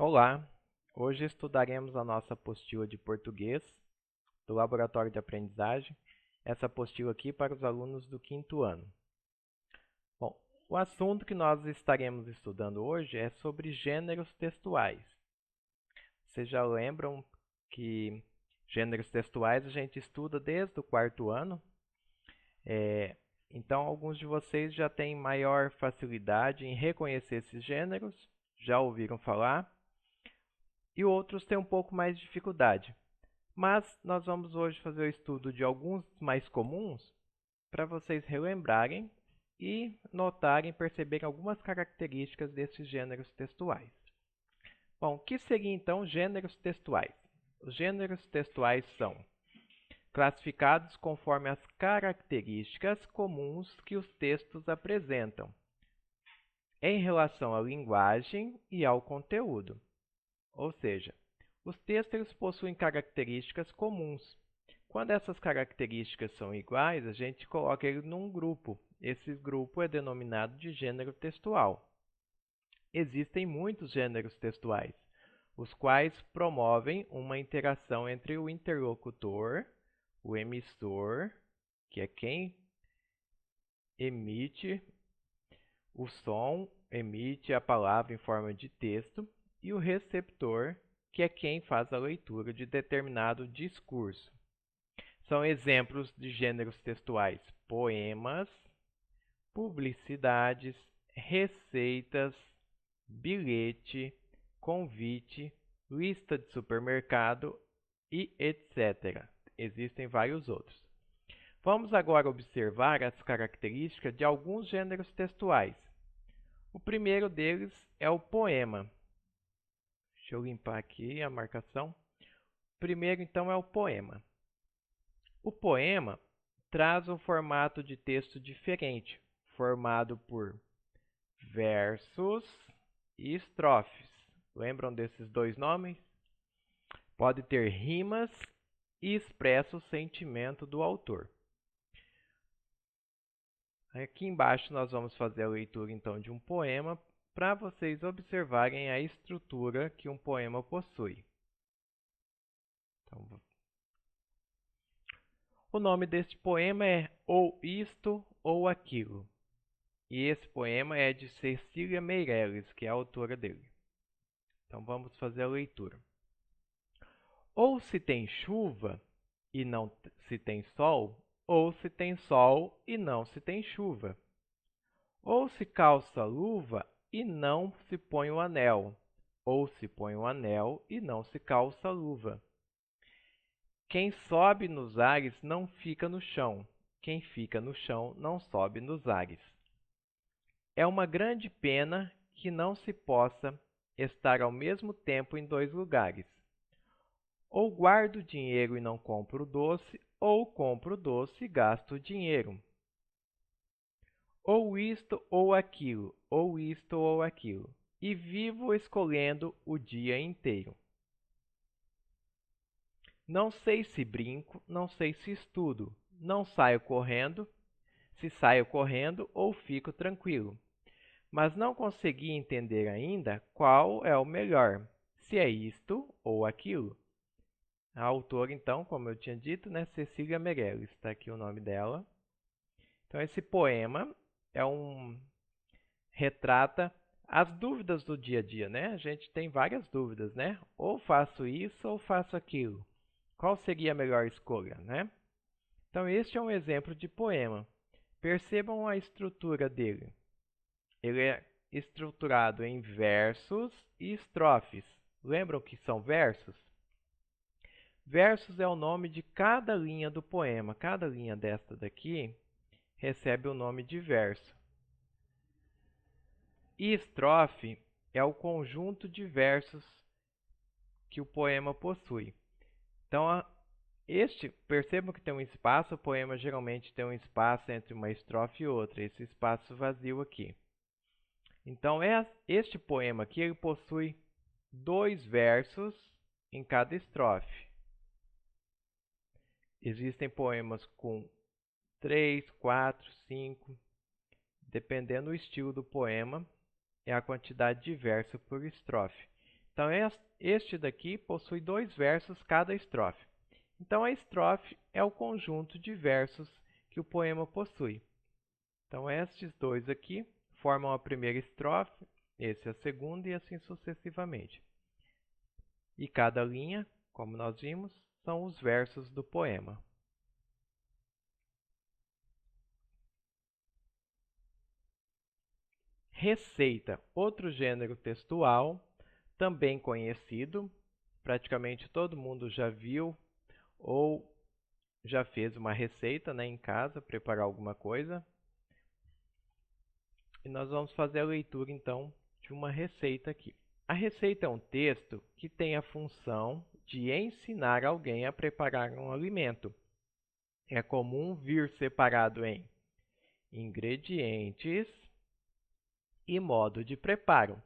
Olá! Hoje estudaremos a nossa apostila de português do Laboratório de Aprendizagem, essa apostila aqui para os alunos do quinto ano. Bom, o assunto que nós estaremos estudando hoje é sobre gêneros textuais. Vocês já lembram que gêneros textuais a gente estuda desde o quarto ano? Então, alguns de vocês já têm maior facilidade em reconhecer esses gêneros, já ouviram falar, e outros têm um pouco mais de dificuldade. Mas nós vamos hoje fazer o estudo de alguns mais comuns para vocês relembrarem e notarem, perceberem algumas características desses gêneros textuais. Bom, o que seriam então gêneros textuais? Os gêneros textuais são classificados conforme as características comuns que os textos apresentam em relação à linguagem e ao conteúdo. Ou seja, os textos possuem características comuns. Quando essas características são iguais, a gente coloca ele num grupo. Esse grupo é denominado de gênero textual. Existem muitos gêneros textuais, os quais promovem uma interação entre o interlocutor, o emissor, que é quem emite o som, emite a palavra em forma de texto, e o receptor, que é quem faz a leitura de determinado discurso. São exemplos de gêneros textuais: poemas, publicidades, receitas, bilhete, convite, lista de supermercado e etc. Existem vários outros. Vamos agora observar as características de alguns gêneros textuais. O primeiro deles é o poema. Deixa eu limpar aqui a marcação. O primeiro, então, é o poema. O poema traz um formato de texto diferente, formado por versos e estrofes. Lembram desses dois nomes? Pode ter rimas e expressa o sentimento do autor. Aqui embaixo nós vamos fazer a leitura então de um poema para vocês observarem a estrutura que um poema possui. Então, o nome deste poema é Ou Isto ou Aquilo. E esse poema é de Cecília Meirelles, que é a autora dele. Então vamos fazer a leitura. Ou se tem chuva e não se tem sol, ou se tem sol e não se tem chuva. Ou se calça luva e não se põe o anel, ou se põe o anel e não se calça a luva. Quem sobe nos ares não fica no chão, quem fica no chão não sobe nos ares. É uma grande pena que não se possa estar ao mesmo tempo em dois lugares. Ou guardo dinheiro e não compro doce, ou compro doce e gasto dinheiro. Ou isto ou aquilo, ou isto ou aquilo, e vivo escolhendo o dia inteiro. Não sei se brinco, não sei se estudo, não saio correndo, se saio correndo ou fico tranquilo. Mas não consegui entender ainda qual é o melhor, se é isto ou aquilo. A autora, então, como eu tinha dito, né, Cecília Meirelles, está aqui o nome dela. Então, esse poema retrata as dúvidas do dia a dia, né? A gente tem várias dúvidas, né? Ou faço isso ou faço aquilo. Qual seria a melhor escolha, né? Então, este é um exemplo de poema. Percebam a estrutura dele. Ele é estruturado em versos e estrofes. Lembram que são versos? Versos é o nome de cada linha do poema. Cada linha desta daqui recebe o nome de verso. E estrofe é o conjunto de versos que o poema possui. Então, percebam que tem um espaço, o poema geralmente tem um espaço entre uma estrofe e outra, esse espaço vazio aqui. Então, este poema aqui ele possui 2 versos em cada estrofe. Existem poemas com 3, 4, 5, dependendo do estilo do poema, é a quantidade de verso por estrofe. Então, este daqui possui 2 versos cada estrofe. Então, a estrofe é o conjunto de versos que o poema possui. Então, estes dois aqui formam a primeira estrofe, esse a segunda e assim sucessivamente. E cada linha, como nós vimos, são os versos do poema. Receita, outro gênero textual, também conhecido, praticamente todo mundo já viu ou já fez uma receita, né, em casa, preparar alguma coisa. E nós vamos fazer a leitura, então, de uma receita aqui. A receita é um texto que tem a função de ensinar alguém a preparar um alimento. É comum vir separado em ingredientes e modo de preparo.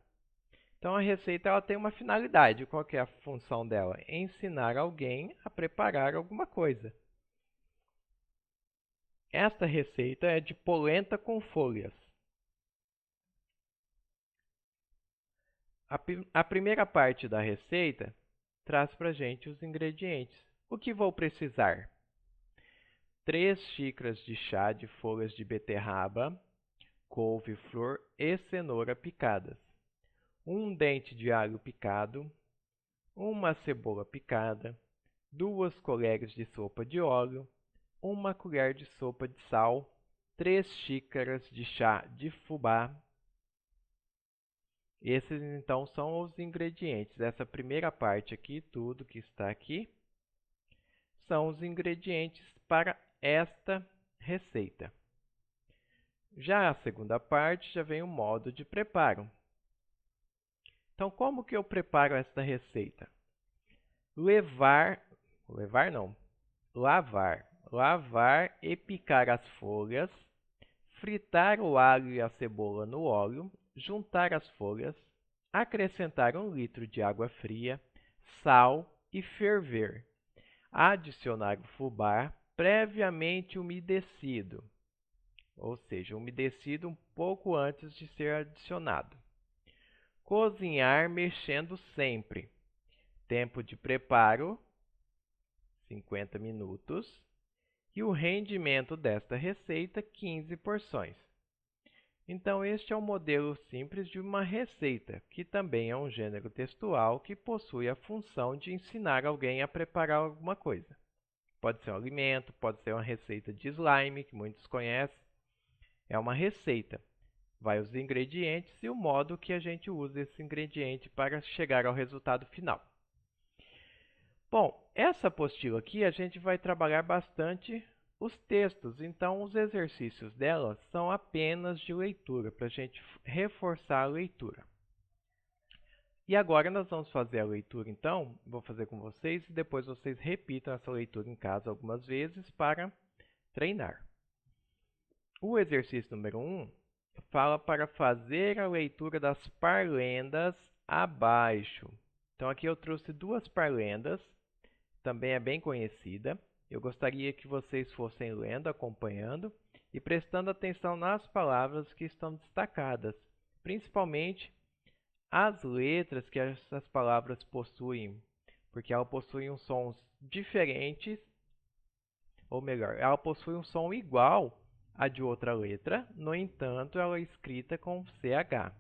Então, a receita ela tem uma finalidade. Qual que é a função dela? Ensinar alguém a preparar alguma coisa. Esta receita é de polenta com folhas. A primeira parte da receita traz para a gente os ingredientes. O que vou precisar? 3 xícaras de chá de folhas de beterraba, couve-flor e cenoura picadas. 1 dente de alho picado, uma cebola picada, 2 colheres de sopa de óleo, 1 colher de sopa de sal, 3 xícaras de chá de fubá. Esses então são os ingredientes. Essa primeira parte aqui, tudo que está aqui, são os ingredientes para esta receita. Já a segunda parte já vem o modo de preparo. Então, como que eu preparo esta receita? Lavar e picar as folhas, fritar o alho e a cebola no óleo, juntar as folhas, acrescentar 1 litro de água fria, sal e ferver. Adicionar o fubá previamente umedecido, ou seja, umedecido um pouco antes de ser adicionado. Cozinhar mexendo sempre. Tempo de preparo, 50 minutos. E o rendimento desta receita, 15 porções. Então, este é um modelo simples de uma receita, que também é um gênero textual que possui a função de ensinar alguém a preparar alguma coisa. Pode ser um alimento, pode ser uma receita de slime, que muitos conhecem. É uma receita. Vai os ingredientes e o modo que a gente usa esse ingrediente para chegar ao resultado final. Bom, essa apostila aqui a gente vai trabalhar bastante os textos, então os exercícios dela são apenas de leitura, para a gente reforçar a leitura. E agora nós vamos fazer a leitura, então, vou fazer com vocês e depois vocês repitam essa leitura em casa algumas vezes para treinar. O exercício número 1 fala para fazer a leitura das parlendas abaixo. Então aqui eu trouxe 2 parlendas, também é bem conhecida. Eu gostaria que vocês fossem lendo, acompanhando e prestando atenção nas palavras que estão destacadas, principalmente as letras que essas palavras possuem, porque elas possuem sons diferentes, ou melhor, ela possui um som igual a de outra letra, no entanto, ela é escrita com CH.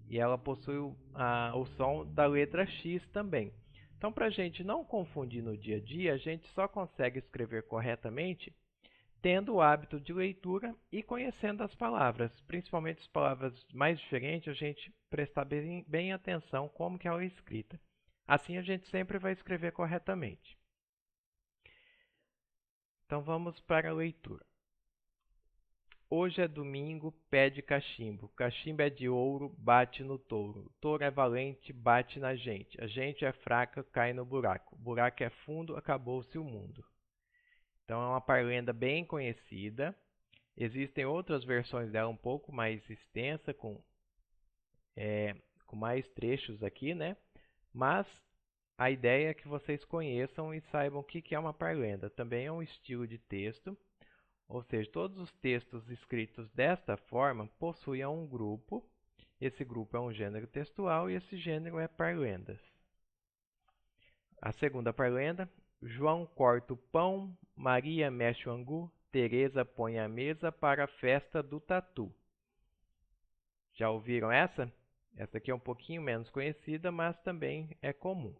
E ela possui o som da letra X também. Então, para a gente não confundir no dia a dia, a gente só consegue escrever corretamente tendo o hábito de leitura e conhecendo as palavras. Principalmente as palavras mais diferentes, a gente prestar bem atenção como que ela é escrita. Assim, a gente sempre vai escrever corretamente. Então, vamos para a leitura. Hoje é domingo, pede cachimbo. Cachimbo é de ouro, bate no touro. Touro é valente, bate na gente. A gente é fraca, cai no buraco. O buraco é fundo, acabou-se o mundo. Então é uma parlenda bem conhecida. Existem outras versões dela um pouco mais extensa, com mais trechos aqui, né? Mas a ideia é que vocês conheçam e saibam o que é uma parlenda. Também é um estilo de texto. Ou seja, todos os textos escritos desta forma possuem um grupo. Esse grupo é um gênero textual e esse gênero é parlendas. A segunda parlenda. João corta o pão, Maria mexe o angu, Teresa põe a mesa para a festa do tatu. Já ouviram essa? Essa aqui é um pouquinho menos conhecida, mas também é comum.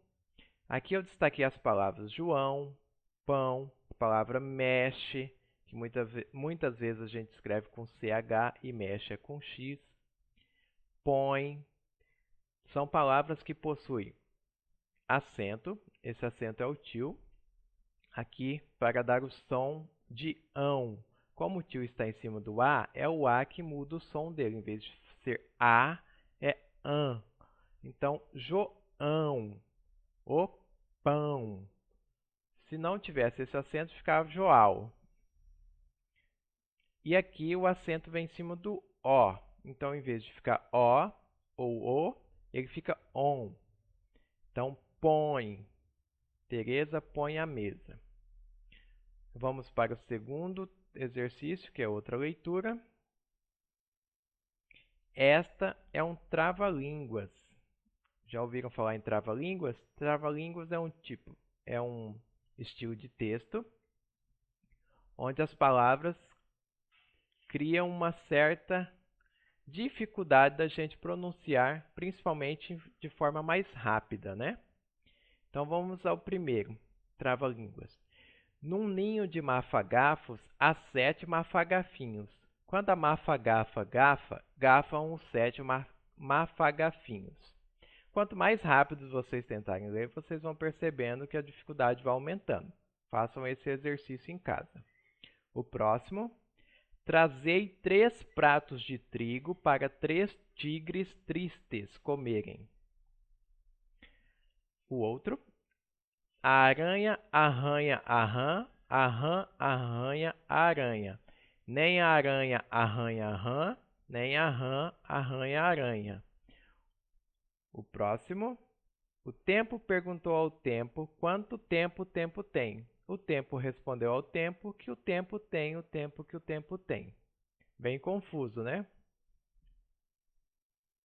Aqui eu destaquei as palavras João, pão, a palavra mexe, que muitas vezes a gente escreve com CH e mexe é com X. Põe. São palavras que possuem acento. Esse acento é o til. Aqui, para dar o som de ão. Como o til está em cima do A, é o A que muda o som dele. Em vez de ser A, é ã. Então, João, o pão. Se não tivesse esse acento, ficava Joal. E aqui o acento vem em cima do O. Então, em vez de ficar O ou O, ele fica ON. Então, põe. Teresa põe a mesa. Vamos para o segundo exercício, que é outra leitura. Esta é um trava-línguas. Já ouviram falar em trava-línguas? Trava-línguas é um estilo de texto onde as palavras criam uma certa dificuldade da gente pronunciar, principalmente de forma mais rápida, né? Então vamos ao primeiro, trava-línguas. Num ninho de mafagafos, há 7 mafagafinhos. Quando a mafagafa gafa, gafam os 7 mafagafinhos. Quanto mais rápidos vocês tentarem ler, vocês vão percebendo que a dificuldade vai aumentando. Façam esse exercício em casa. O próximo. Trazei 3 pratos de trigo para 3 tigres tristes comerem. O outro. A aranha arranha a rã, a rã arranha a aranha. Nem a aranha arranha a rã, nem a rã arranha a aranha. O próximo. O tempo perguntou ao tempo quanto tempo o tempo tem. O tempo respondeu ao tempo que o tempo tem o tempo que o tempo tem. Bem confuso, né?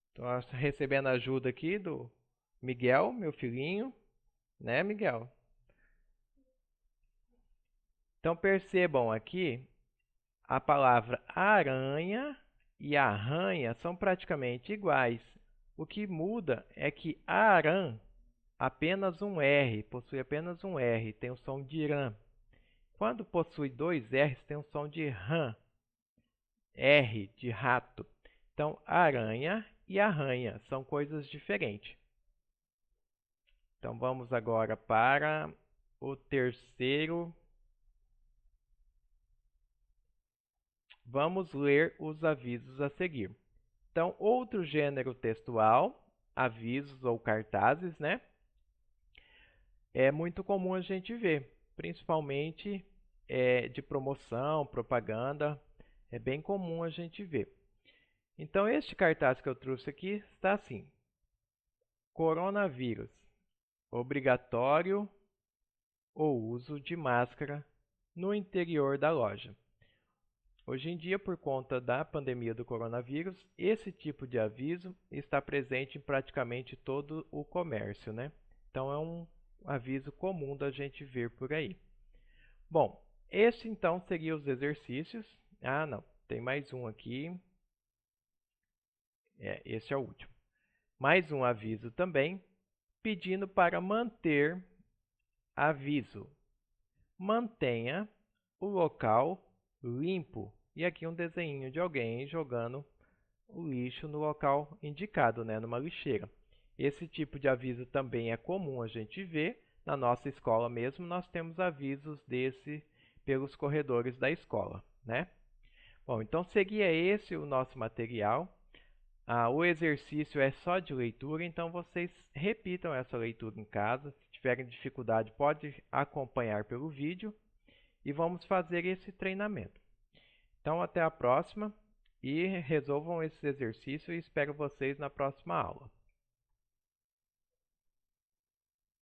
Estou recebendo ajuda aqui do Miguel, meu filhinho. Né, Miguel? Então percebam aqui, a palavra aranha e arranha são praticamente iguais. O que muda é que aran, apenas um R, possui apenas um R, tem o som de ran. Quando possui 2 R's, tem o som de ran, R de rato. Então, aranha e arranha são coisas diferentes. Então, vamos agora para o terceiro. Vamos ler os avisos a seguir. Então, outro gênero textual, avisos ou cartazes, né? É muito comum a gente ver, principalmente de promoção, propaganda, é bem comum a gente ver. Então, este cartaz que eu trouxe aqui está assim: coronavírus, obrigatório o uso de máscara no interior da loja. Hoje em dia, por conta da pandemia do coronavírus, esse tipo de aviso está presente em praticamente todo o comércio, né? Então, é um aviso comum da gente ver por aí. Bom, este então seria os exercícios. Ah, não, tem mais um aqui. Esse é o último. Mais um aviso também, pedindo para manter aviso. Mantenha o local limpo. E aqui um desenho de alguém jogando o lixo no local indicado, né, numa lixeira. Esse tipo de aviso também é comum a gente ver. Na nossa escola mesmo, nós temos avisos desse pelos corredores da escola, né? Bom, então seria esse o nosso material. O exercício é só de leitura, então vocês repitam essa leitura em casa. Se tiverem dificuldade, pode acompanhar pelo vídeo e vamos fazer esse treinamento. Então, até a próxima e resolvam esse exercício e espero vocês na próxima aula.